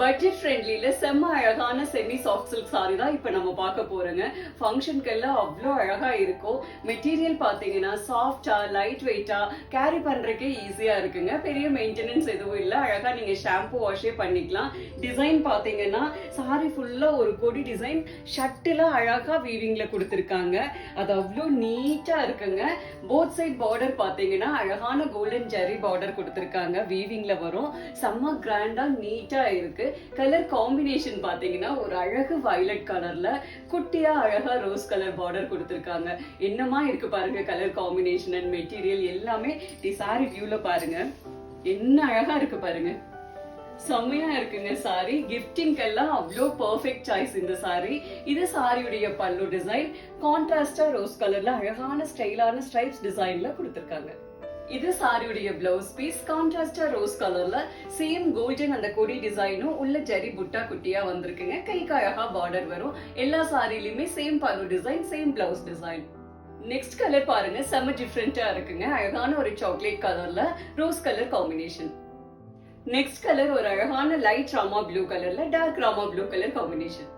Budget ஃப்ரெண்ட்லில செம்ம அழகான semi soft silk sorry தான் இப்போ நம்ம பார்க்க போறோங்க. ஃபங்க்ஷனுக்கெல்லாம் அவ்வளோ அழகா இருக்கும். மெட்டீரியல் பார்த்தீங்கன்னா சாஃப்டா லைட் வெயிட்டா கேரி பண்றதுக்கே ஈஸியா இருக்குங்க. பெரிய மெயின்டெனன்ஸ் எதுவும் இல்லை. அழகா நீங்க ஷாம்பு வாஷே பண்ணிக்கலாம். டிசைன் பார்த்தீங்கன்னா சாரி ஃபுல்லா ஒரு கொடி டிசைன் ஷர்ட்டில் அழகா வீவிங்ல கொடுத்துருக்காங்க. அது அவ்வளோ நீட்டா இருக்குங்க. போத் சைட் பார்டர் பார்த்தீங்கன்னா அழகான கோல்டன் ஜெரி பார்டர் கொடுத்துருக்காங்க. வீவிங்ல வரும். செம்ம கிராண்டா நீட்டா இருக்கு. கலர் காம்பினேஷன் பாத்தீங்கன்னா ஒரு அழகு வயலட் கலர்ல குட்டியா அழகா ரோஸ் கலர் பார்டர் கொடுத்திருக்காங்க. என்னமா இருக்கு பாருங்க கலர் காம்பினேஷன் அண்ட் மெட்டீரியல் எல்லாமே. சாரி வியூல பாருங்க என்ன அழகா இருக்கு பாருங்க. செம்மையா இருக்குங்க சாரி. கிஃப்டிங்கெல்லாம் அவ்வளோ பெர்ஃபெக்ட் சாய்ஸ் இந்த சாரி. இது சாரியுடைய பல்லு டிசைன் கான்ட்ராஸ்டா ரோஸ் கலர்ல அழகான ஸ்டைலான ஸ்ட்ரைப்ஸ் டிசைன்ல கொடுத்திருக்காங்க. இது சாரியுடைய பிளவுஸ் பீஸ் கான்ட்ராஸ்டா ரோஸ் கலர்ல சேம் கோல்டன் அந்த கொடி டிசைனும் உள்ள ஜெரி புட்டா குட்டியா வந்திருக்குங்க. கைக்கு அழகா பார்டர் வரும். எல்லா சாரிலுமே சேம் பல்லு design same blouse design. Next colour பாருங்க செம்ம டிஃப்ரெண்டா இருக்குங்க. அழகான ஒரு சாக்லேட் கலர்ல rose colour combination. Next colour ஒரு அழகான லைட் ராமா ப்ளூ கலர்ல dark Rama blue colour combination.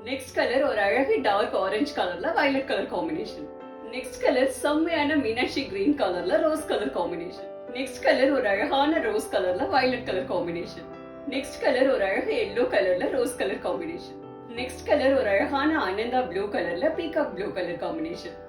Next colour ஒரு அழகு டார்க் ஆரஞ்சு கலர்ல violet colour combination. Next colour செம்மையான மீனாட்சி கிரீன் கலர்ல rose colour combination. Next colour ஒரு அழகான ரோஸ் கலர்ல violet colour combination. Next colour ஒரு அழகு எல்லோ கலர்ல rose colour combination. Next colour ஒரு அழகான ஆனந்தா ப்ளூ கலர்ல பீகாக் ப்ளூ கலர் காம்பினேஷன்.